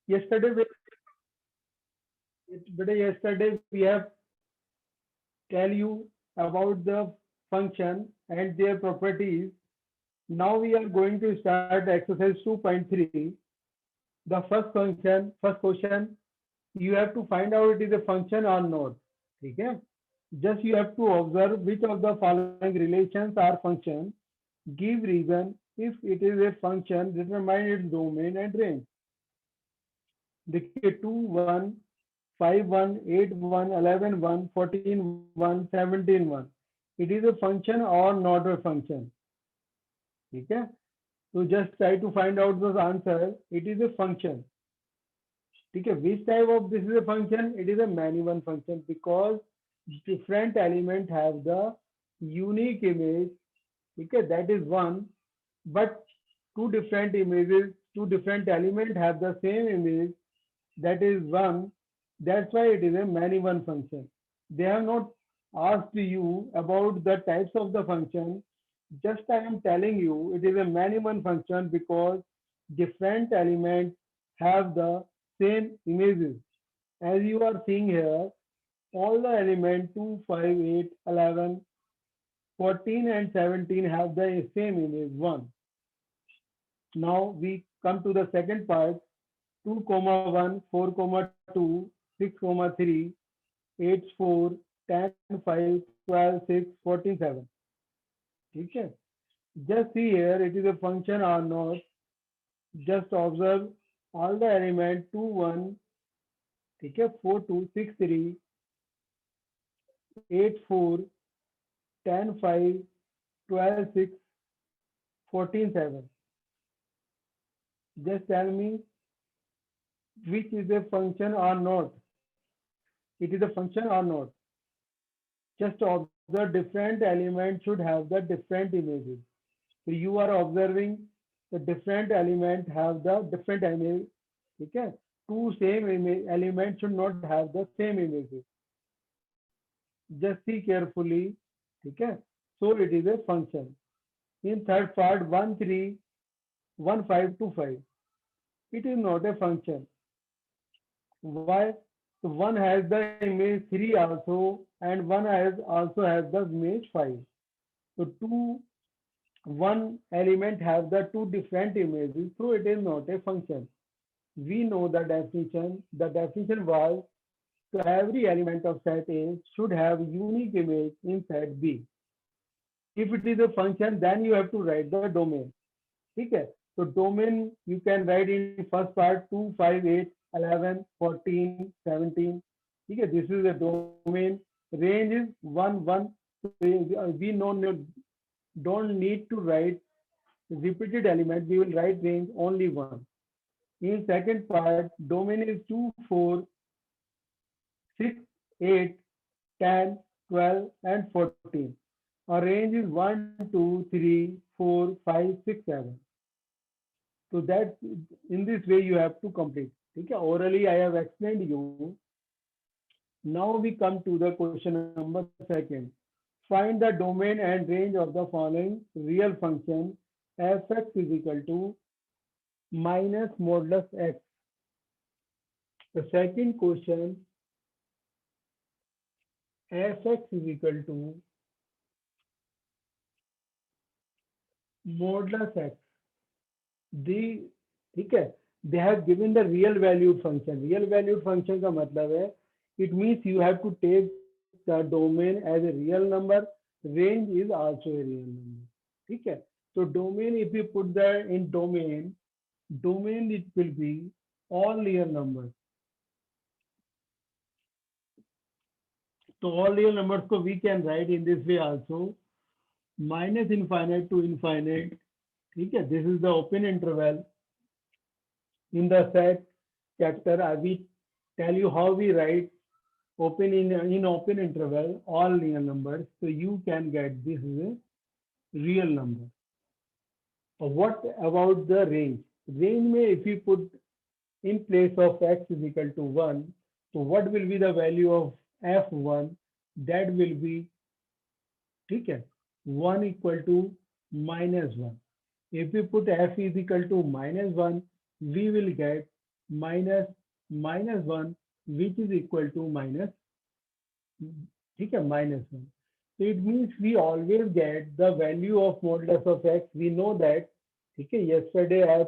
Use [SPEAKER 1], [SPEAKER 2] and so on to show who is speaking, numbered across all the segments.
[SPEAKER 1] yesterday we, yesterday we have tell you about the function and their properties. Now we are going to start exercise 2.3. The first question, you have to find out it is a function or not. Okay? Just you have to observe which of the following relations are function. Give reason if it is a function, determine its domain and range. देखिए 2 1 5 1 8 1 11 1 14 1 17 1 it is a function or not a function. ठीक है, तो just try to find out the answer. It is a function. ठीक है, which type of this is a function? It is a many one function because different element have the unique image. ठीक है, that is one, but two different images, two different element have the same image, that is one. That's why it is a many one function. They have not asked you about the types of the function. Just I am telling you it is a many one function because different elements have the same images. As you are seeing here, all the elements 2, 5, 8, 11, 14 and 17 have the same image 1. Now we come to the second part. 2 comma 1 4 comma 2 6 comma 3 8 4 10 5 12 6 14 7. ठीक है, just see here it is a function or not. Just observe all the element 2 1, ठीक है, 4 2 6 3 8 4 10 5 12 6 14 7. Just tell me which is a function or not. It is a function or not. Just observe different elements should have the different images. So you are observing the different element have the different image. Okay? Two same image elements should not have the same images. Just see carefully. Okay? So it is a function. In third part 1 3 1 5 2 5. It is not a function. Why? So one has the image 3 also and one has also has the image 5. So one element have the two different images, so it is not a function. We know the definition. The definition was, so every element of set A should have unique image in set B. If it is a function, then you have to write the domain. ठीक है, so domain you can write in first part 2 5 8 11 14 17. ठीक है, this is the domain. Range is 1 1. We know don't need to write repeated element. We will write range only one. In second part, domain is 2 4 6 8 10 12 and 14. Our range is 1 2 3 4 5 6 7. So that in this way you have to complete. Okay, orally I have explained you. Now we come to the question number second. Find the domain and range of the following real function f(x) is equal to minus modulus x. The second question, f(x) is equal to modulus x. ठीक है, they have given the real valued function. Real valued function का मतलब है, it means you have to take the domain as a real number. Range is also a real number. ठीक है, so domain, if you put that in domain it will be all real numbers. So all real numbers को we can write in this way also, minus infinite to infinite. ठीक है, this is the open interval. In the set chapter, I will tell you how we write open in open interval all real numbers. So you can get this is a real number. What about the range? Range may, if you put in place of x is equal to 1, so what will be the value of f1? That will be, ठीक है, 1 equal to minus 1. If we put f is equal to minus 1, we will get minus -1 which is equal to minus, ठीक है, -1. So it means we always get the value of modulus of x. We know that, ठीक है, yesterday I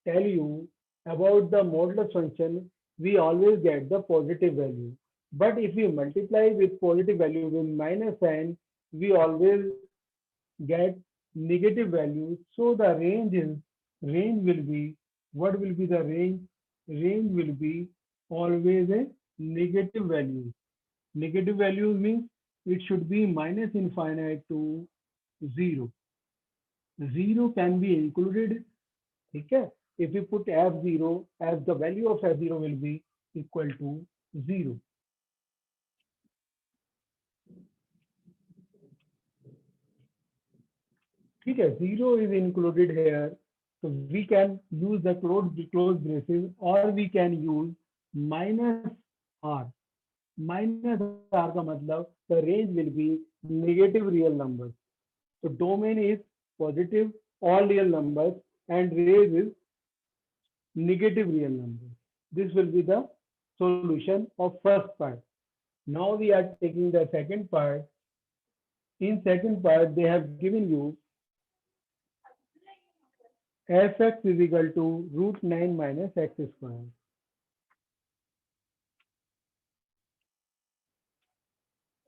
[SPEAKER 1] tell you about the modulus function. We always get the positive value. But if we multiply with positive value with -n, we always get negative value. So the range will be, what will be the range? Range will be always a negative value. Negative value means it should be minus infinite to 0. 0 can be included, okay? If we put f0 as the value of f0 will be equal to 0. Okay, 0 is included here. So we can use the close braces, or we can use minus r. Minus r का मतलब the range will be negative real numbers. So domain is positive all real numbers and range is negative real numbers. This will be the solution of first part. Now we are taking the second part. In second part, they have given you fx is equal to √9 minus x square.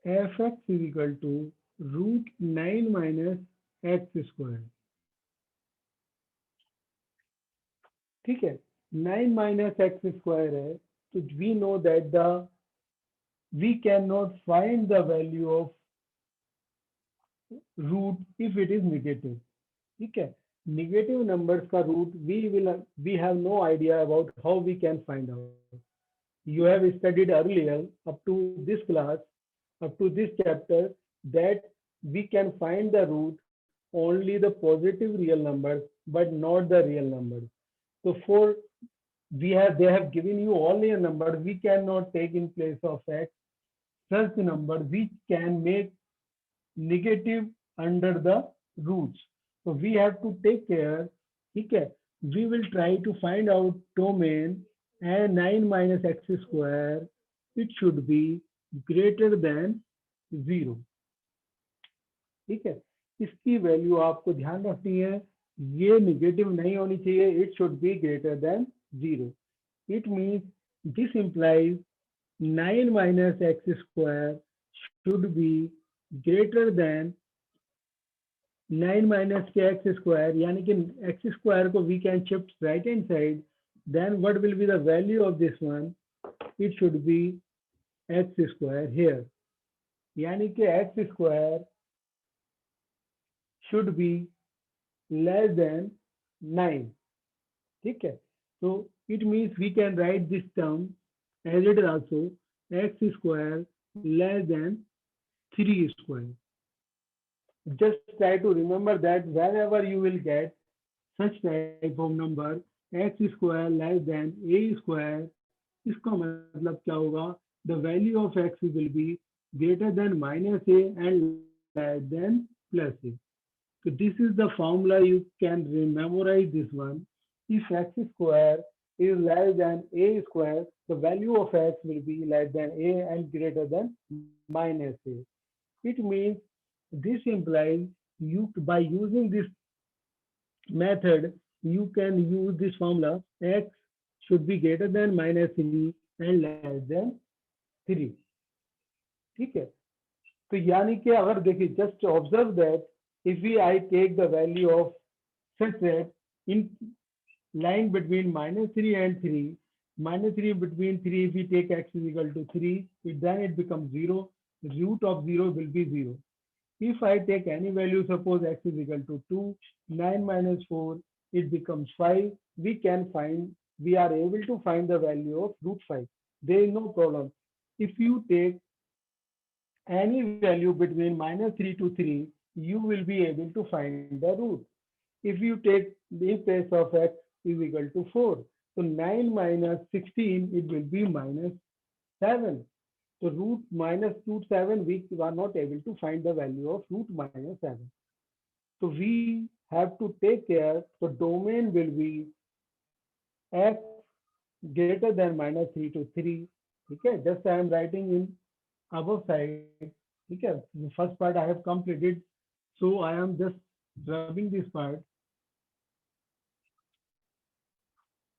[SPEAKER 1] fx is equal to √9 minus x square. ठीक है, 9 minus x square है, तो we know that we cannot find the value of root if it is negative. ठीक है, negative numbers का root we have no idea about how we can find out. You have studied earlier up to this class, up to this chapter, that we can find the root only the positive real numbers but not the real numbers. So they have given you only a number. We cannot take in place of x such number which can make negative under the roots. So we have to take care. Okay, we will try to find out domain, and 9 minus x square, it should be greater than 0. ठीक है, इसकी value आपको ध्यान रखनी है, ये negative नहीं होनी चाहिए, it should be greater than 0. It means this implies 9 minus x square should be greater than 9 minus x square, यानी कि x square को we can shift right hand side, then what will be the value of this one? It should be x square here, यानी कि x square should be less than 9. ठीक है, so it means we can write this term as it is also x square less than 3 square. Just try to remember that whenever you will get such type of number x square less than a square, इसका मतलब क्या होगा? The value of x will be greater than minus a and less than plus a. So this is the formula. You can memorize this one. If x square is less than a square, the value of x will be less than a and greater than minus a. It means this implies you, by using this method, you can use this formula, x should be greater than -3 and less than 3. ठीक है, तो यानी कि अगर देखिए, just observe that if I take the value of such that in line between -3 and 3, -3 between 3, if we take x is equal to 3, then it becomes 0. Root of 0 will be 0. If I take any value, suppose x is equal to 2, 9 minus 4, it becomes 5. We are able to find the value of √5. There is no problem. If you take any value between -3 to 3, you will be able to find the root. If you take the place of x is equal to 4, so 9 minus 16, it will be -7. So √-7, we are not able to find the value of √-7. So we have to take care, the domain will be x greater than minus 3 to 3. ठीक है, just I am writing in above side. ठीक है, the first part I have completed, so I am just rubbing this part.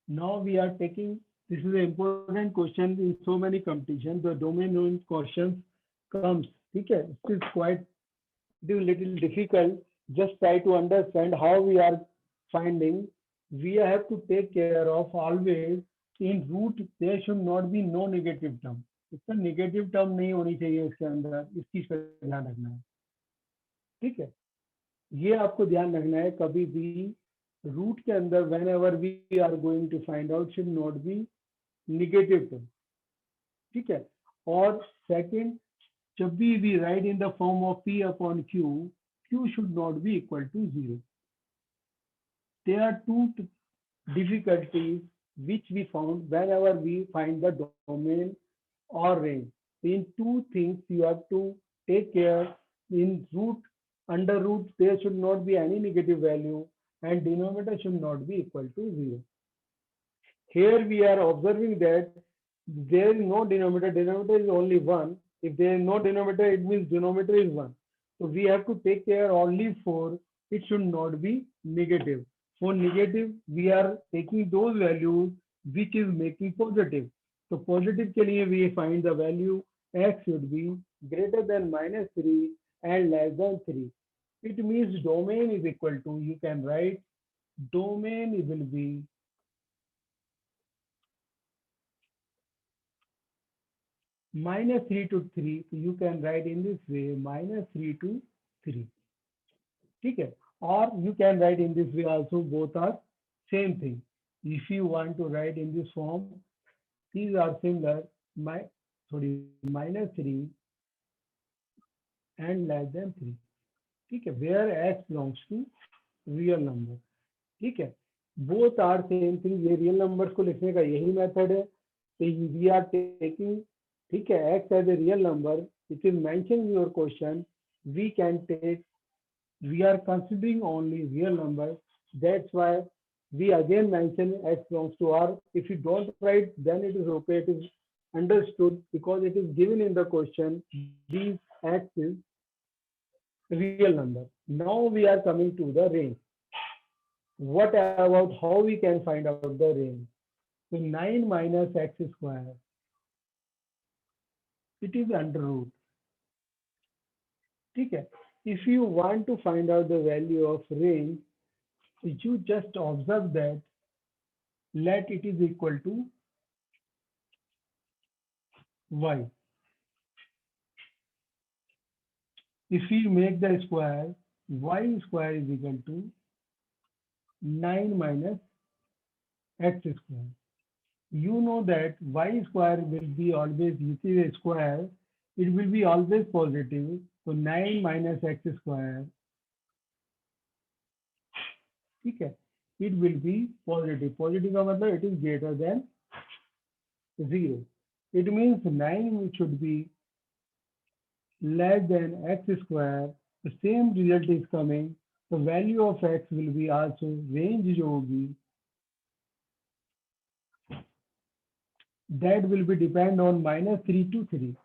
[SPEAKER 1] Now we are taking, this is an important question in so many competitions, the domain knowing questions comes. ठीक है, it is quite little difficult. Just try to understand how we are finding. We have to take care of always in root there should not be no negative term. इसका negative term नहीं होनी चाहिए इसके अंदर, इस चीज का ध्यान रखना है. ठीक है, ये आपको ध्यान रखना है. कभी भी रूट के अंदर whenever we are going to find out should not be negative term. ठीक है, और सेकंड, जब भी we write in the form of P upon Q, Q should not be equal to 0. There are two difficulties which we found whenever we find the domain or range. In two things you have to take care. In root, under root, there should not be any negative value and denominator should not be equal to 0. Here we are observing that there is no denominator, denominator is only 1. If there is no denominator, it means denominator is 1. So we have to take care only for it should not be negative. For negative, we are taking those values which is making positive. So positive के लिए we find the value x should be greater than minus 3 and less than 3. It means domain is equal to, you can write domain will be minus 3 to 3, so you can write in this way minus 3 to 3. ठीक है, or you can write in this way also, both are same thing. If you want to write in this form, these are similar, minus 3 and less than 3. ठीक है, where x belongs to real number. ठीक है, both are same thing. ये real numbers को लिखने का यही method है. So we are taking, ठीक है, x as a real number. It is mentioned in your question. We can take, we are considering only real numbers. That's why we again mention x belongs to R. If you don't write, then it is okay. It is understood because it is given in the question. These x is real number. Now we are coming to the range. What about how we can find out the range? So 9 minus x square, it is under root. ठीक है, if you want to find out the value of range, you just observe that let it is equal to y. If we make the square, y square is equal to 9 minus x square. You know that y square will be always, this is a square, it will be always positive. So 9 minus x square, ठीक है, it will be positive. Positive का मतलब it is greater than 0. It means 9 should be less than x square. The same result is coming. The value of x will be also range जो होगी, that will be depend on minus 3 to 3.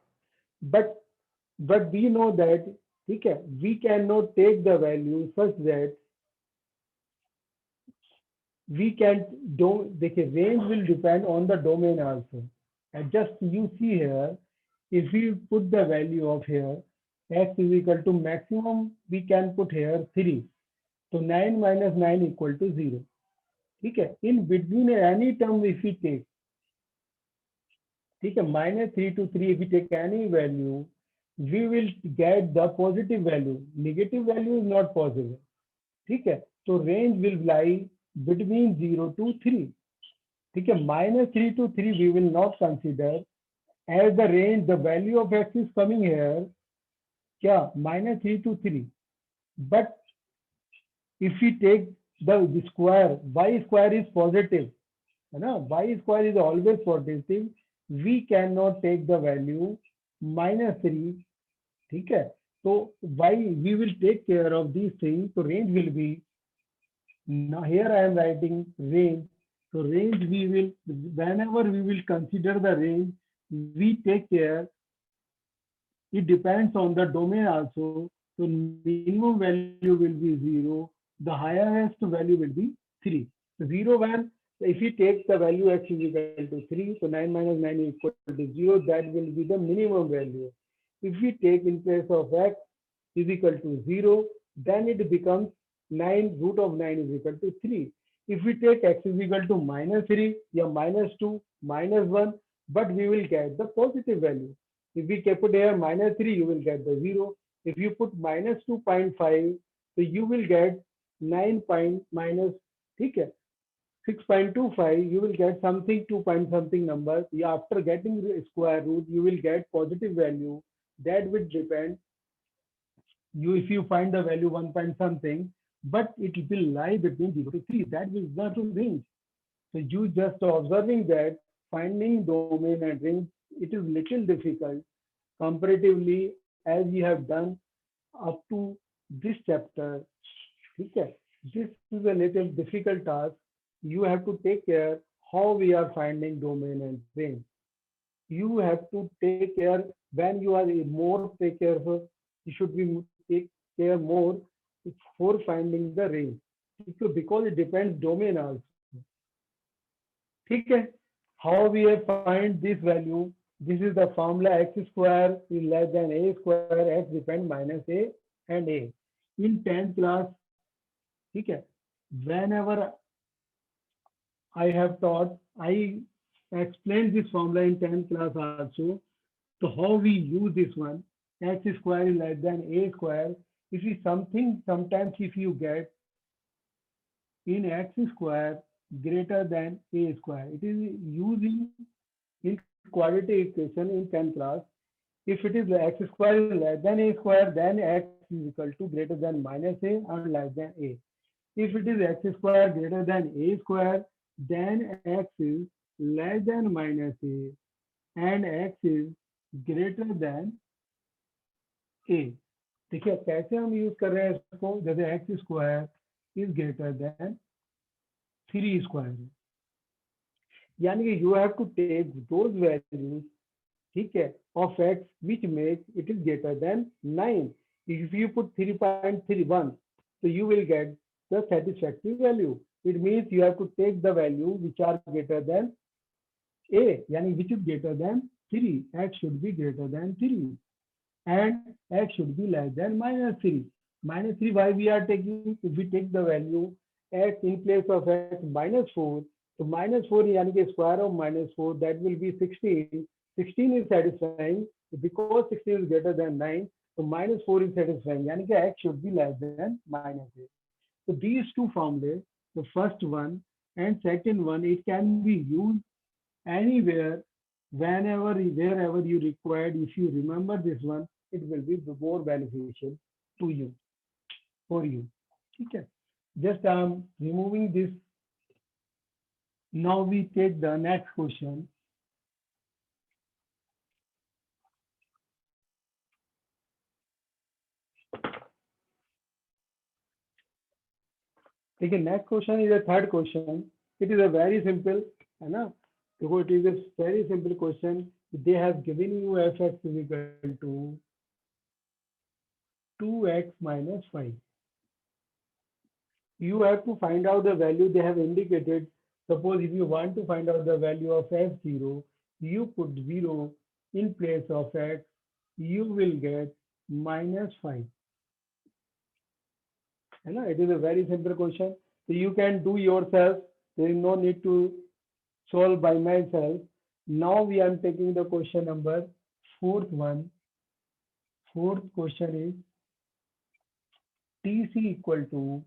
[SPEAKER 1] But we know that, ठीक है, we cannot take the value such that we can do, देखिए, range will depend on the domain also. And just you see here, if we put the value of here, x is equal to maximum, we can put here 3. So 9 minus 9 equal to 0. ठीक है, in between any term if we take, ठीक है, minus 3 to 3, if we take any value, we will get the positive value. Negative value is not possible. ठीक है, so range will lie between 0 to 3. ठीक है, minus 3 to 3 we will not consider as the range. The value of x is coming here, क्या, minus 3 to 3. But if we take the square, y square is positive, है ना, y square is always positive. We cannot take the value minus 3. ठीक है, so y we will take care of these things. So range will be, now here I am writing range So range we will, whenever we will consider the range, we take care, it depends on the domain also. So minimum value will be 0, the highest value will be 3. So 0 when, if we take the value x is equal to 3, so 9 minus 9 is equal to 0, that will be the minimum value. If we take in place of x is equal to 0, then it becomes 9 root of 9 is equal to 3. If we take x is equal to minus 3, yeah, minus 2, minus 1, but we will get the positive value. If we put here minus 3, you will get the 0. If you put minus 2.5, so you will get 9 point minus, okay, 6.25, you will get something 2 point something number. Yeah, after getting the square root, you will get positive value. That will depend you if you find the value 1 point something, but it will lie between 0 to 3. That is the range. So you just observing that finding domain and range, it is little difficult comparatively as you have done up to this chapter. Okay. This is a little difficult task. You have to take care how we are finding domain and range. You have to take care when you are more take careful. You should be take care more for finding the range because it depends domain also. ठीक है? How we have find this value? This is the formula x square is less than a square, x depend minus a and a. In 10th class, ठीक है? Whenever I have taught, I explained this formula in 10th class also. So how we use this one? X square is less than a square. If you something, sometimes if you get in x square greater than a square, it is using in quadratic equation in 10th class. If it is x square is less than a square, then x is equal to greater than minus a and less than a. If it is x square greater than a square, then x is less than minus a and x is greater than a. देखिए कैसे हम use कर रहे हैं इसको, जैसे X square is greater than 3 square, यानी कि you have to take those values, ठीक है, of x which make it is greater than 9. If you put 3.31, so you will get the satisfactory value. It means you have to take the value which are greater than a, yani which is greater than 3. X should be greater than 3 and x should be less than minus 3. Minus 3, why we are taking? If we take the value x in place of x minus 4, so minus 4 yani ki square of minus 4, that will be 16. 16 is satisfying because 16 is greater than 9, so minus 4 is satisfying, yani ki x should be less than minus 8. So these two formulas, the first one and second one, it can be used anywhere, whenever, wherever you required. If you remember this one, it will be more beneficial to you, for you. Okay. Just removing this. Now we take the next question. Okay, next question is a third question. It is a very simple, है ना? देखो, it is a very simple question. They have given you fx is equal to 2x minus 5. You have to find out the value they have indicated. Suppose if you want to find out the value of f0, you put 0 in place of x, you will get minus 5. It is a very simple question. So you can do yourself. There is no need to solve by myself. Now we are taking the question number fourth one. Fourth question is TC equal to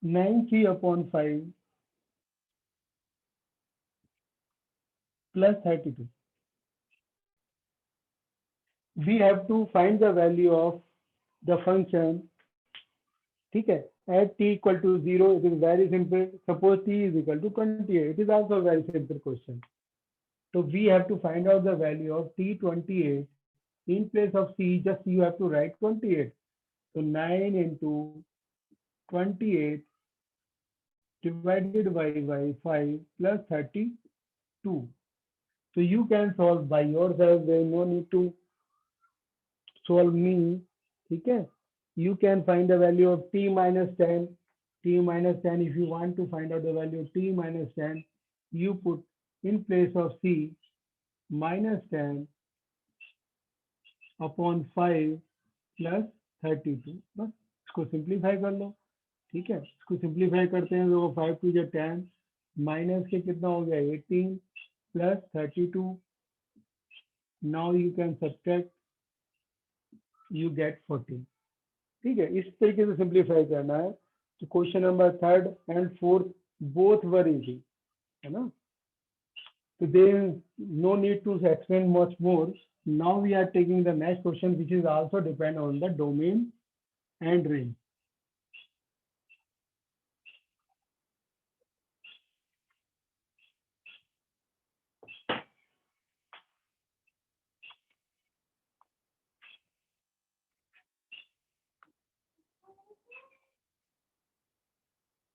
[SPEAKER 1] 9c upon 5 plus 32. We have to find the value of the function. Okay, at t equal to 0, it is very simple. Suppose t is equal to 28. It is also a very simple question. So we have to find out the value of t28. In place of c, just you have to write 28. So 9 into 28 divided by 5 plus 32. So you can solve by yourself. There is no need to solve me. Okay? You can find the value of t minus 10. T minus 10, if you want to find out the value of t minus 10, you put in place of c minus 10 upon 5 plus 32 बस इसको simplify कर लो ठीक है इसको simplify करते हैं तो 5 to 10 minus के कितना हो गया 18 plus 32 now you can subtract you get 14 ठीक है इस तरीके से सिंप्लीफाई करना है तो question number 3rd and 4th both were easy है ना so there is no need to explain much more. Now we are taking the next question, which is also depend on the domain and range.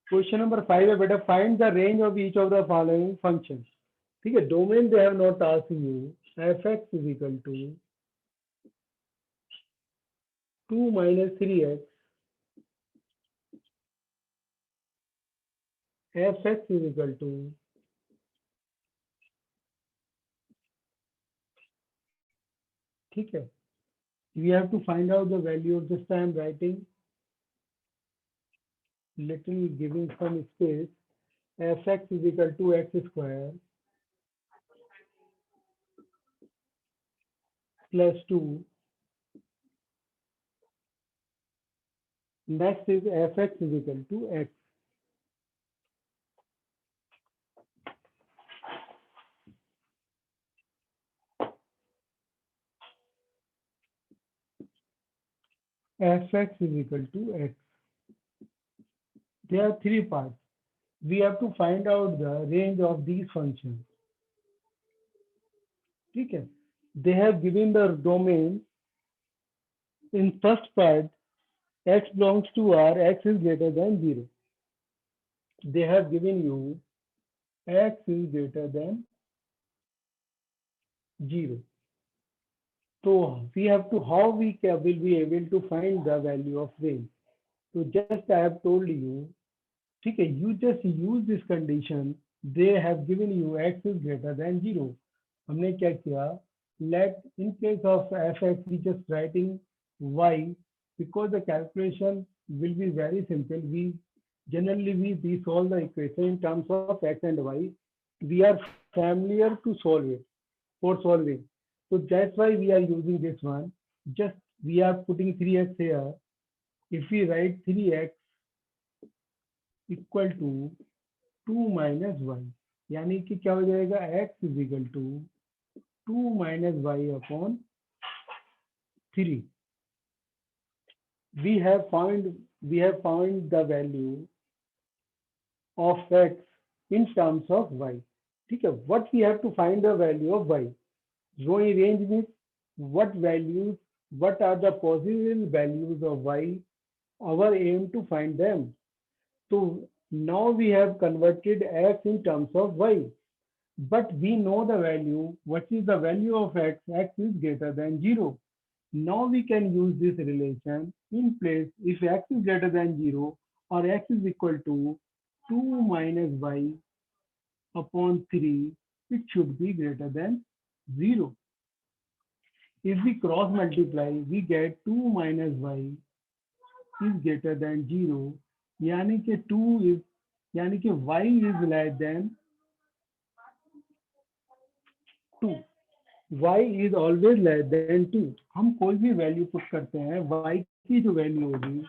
[SPEAKER 1] Question number 5 है बेटा find the range of each of the following functions. ठीक है domain they have not asked you f(x) is equal to 2 minus 3x f(x) is equal to ठीक है we have to find out the value of this time writing little giving some space f(x) is equal to x square plus 2. Next is f(x) is equal to x. f(x) is equal to x. There are 3 parts. We have to find out the range of these functions. ठीक है They have given the domain in first part x belongs to R, x is greater than 0. They have given you x is greater than 0. So we have to how we will be able to find the value of range. So just I have told you, ठीक है you just use this condition. They have given you x is greater than 0. हमने क्या किया let in case of f(x) we just writing y because the calculation will be very simple. We generally we solve the equation in terms of x and y. We are familiar to solve it for solving. So that's why we are using this one. Just we are putting 3x here. If we write 3x equal to 2 minus y, यानी कि क्या हो जाएगा x is equal to 2 minus y upon 3. We have found the value of x in terms of y. ठीक है what we have to find the value of y. Range means what values, what are the possible values of y, our aim to find them. So now we have converted x in terms of y, but we know the value, what is the value of x, x is greater than 0. Now we can use this relation in place if x is greater than 0 or x is equal to 2 minus y upon 3, it should be greater than 0. If we cross multiply, we get 2 minus y is greater than 0. यानी कि 2 is, यानी कि y is less than 2. y is always less than 2. हम कोई भी value put करते हैं y की जो वैल्यू होगी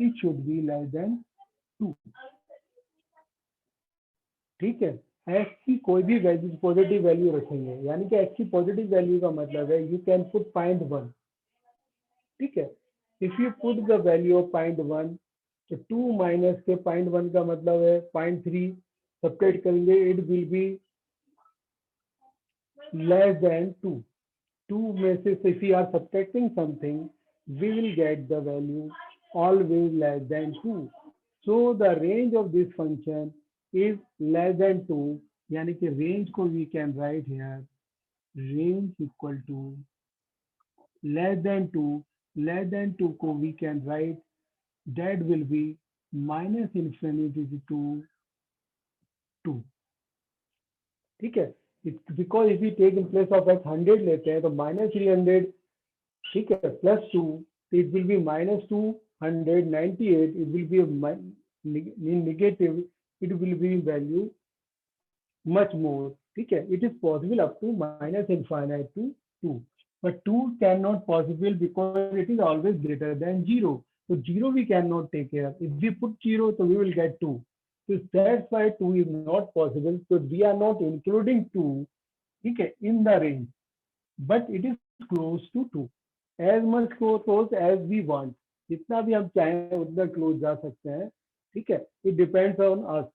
[SPEAKER 1] it should be less than 2. ठीक है x की कोई भी वैल्यू पॉजिटिव वैल्यू रखेंगे यानी कि x की पॉजिटिव वैल्यू का मतलब है यू कैन पुट 0.1. ठीक है if you put the value of 0.1 तो 2 माइनस के 0.1 का मतलब है 0.3 सब्ट्रैक्ट करेंगे it will be less than 2. 2 में से if we are subtracting something, we will get the value always less than 2. So the range of this function is less than 2, यानी कि range को we can write here range equal to less than 2 को we can write that will be minus infinity to 2. ठीक है, because if we take in place of x 100 लेते हैं तो minus 300, ठीक है, plus 2, it will be minus 298, it will be a negative, it will be value much more. ठीक है, it is possible up to minus infinite to 2, but 2 cannot possible because it is always greater than 0. So 0 we cannot take care. If we put 0, so we will get 2. So that's why 2 is not possible. So we are not including 2, okay, in the range, but it is close to 2. As much close as we want. जितना भी हम चाहें उतना close जा सकते हैं. ठीक है. It depends on us.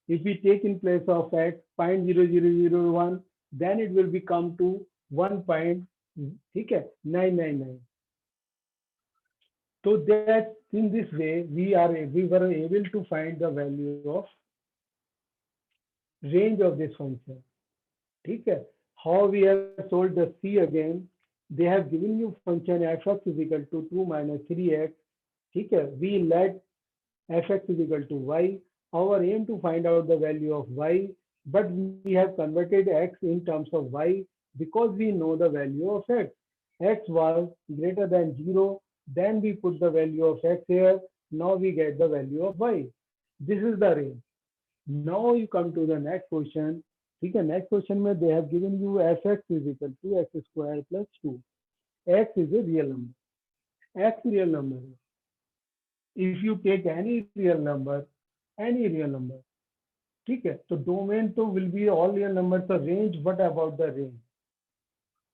[SPEAKER 1] If we take in place of x 0.0001, then it will become to 1. ठीक है, 999. So that in this way we were able to find the value of range of this function. ठीक है. How we have solved the C again? They have given you function f(x) is equal to 2 minus 3x. ठीक है. We let f(x) is equal to y. Our aim to find out the value of y, but we have converted x in terms of y because we know the value of x. X was greater than 0. Then we put the value of x here. Now we get the value of y. This is the range. Now you come to the next question. ठीक है, next question में they have given you f(x) is equal to x square plus 2. X is a real number. X real number. If you take any real number, ठीक है, तो domain तो will be all real numbers. The range, what about the range?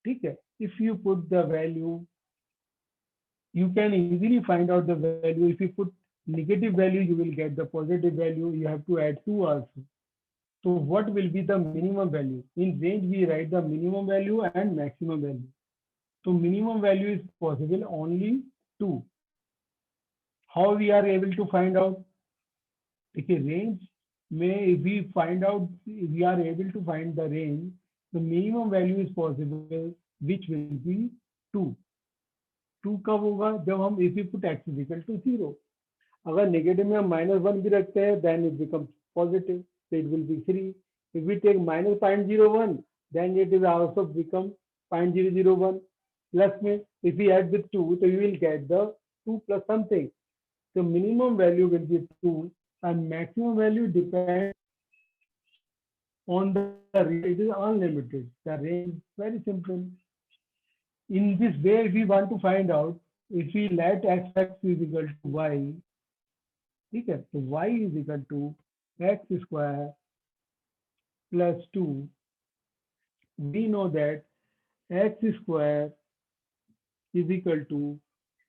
[SPEAKER 1] ठीक है, if you put the value, you can easily find out the value. If you put negative value, you will get the positive value. You have to add 2 also. So what will be the minimum value? In range, we write the minimum value and maximum value. So minimum value is possible only 2. How we are able to find out? Okay, range may we find out, we are able to find the range. The minimum value is possible, which will be 2. 2 कब होगा? जब हम if we put x is equal to 0. अगर negative में हम -1 भी रखते हैं, then it becomes positive, so it will be 3. If we take minus 0.01, then it is also become 0.001. Plus में if we add with 2, so you will get the 2 plus something. So minimum value will be 2 and maximum value depends on the range. It is unlimited. The range is very simple. In this way, if we want to find out, if we let x(x) is equal to y, ठीक है, तो y is equal to x square plus 2. We know that x square is equal to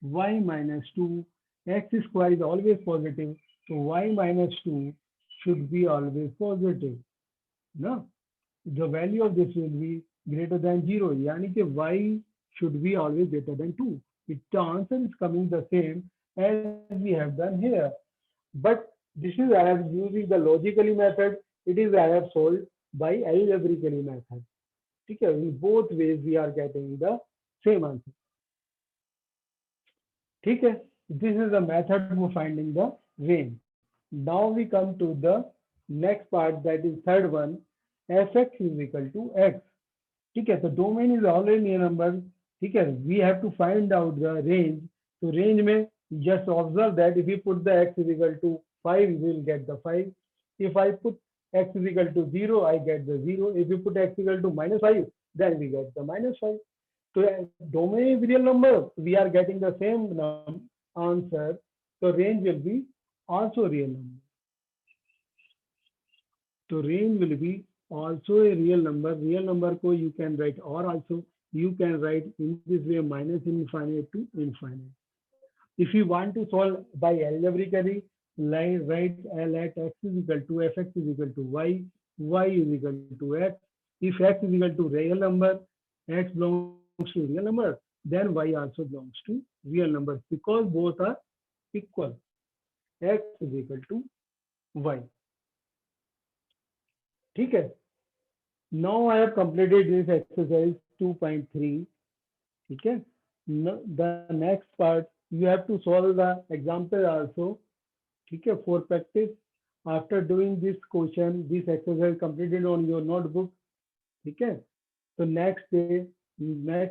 [SPEAKER 1] y minus 2. X square is always positive, so y minus 2 should be always positive. No, the value of this will be greater than 0. यानी कि y should be always greater than 2. The answer is coming the same as we have done here. But this is I am using the logically method. It is I have solved by algebraically method. ठीक है, in both ways we are getting the same answer. ठीक है, this is the method for finding the range. Now we come to the next part, that is third one. f(x) is equal to x. ठीक है, तो domain is already a number. ठीक है, we have to find out the range. So range में just observe that if you put the x is equal to 5, you will get the 5. If I put x is equal to 0, I get the 0. If you put x is equal to -5, then we get the -5. So domain is real number. We are getting the same answer. So range will be also real number. So range will be also a real number. Real number ko you can write, or also you can write in this way, minus infinite to infinite. If you want to solve by algebraically, write let x is equal to f(x) is equal to y, y is equal to x. If x is equal to real number, x belongs to real number, then y also belongs to real number because both are equal. X is equal to y. ठीक है. Now I have completed this exercise 2.3. ठीक है. The next part you have to solve the example also. ठीक है, for practice. After doing this question, this exercise completed on your notebook. ठीक है. So next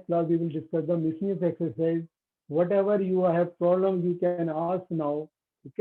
[SPEAKER 1] class we will discuss the miscellaneous exercise. Whatever you have problem, you can ask now. Okay.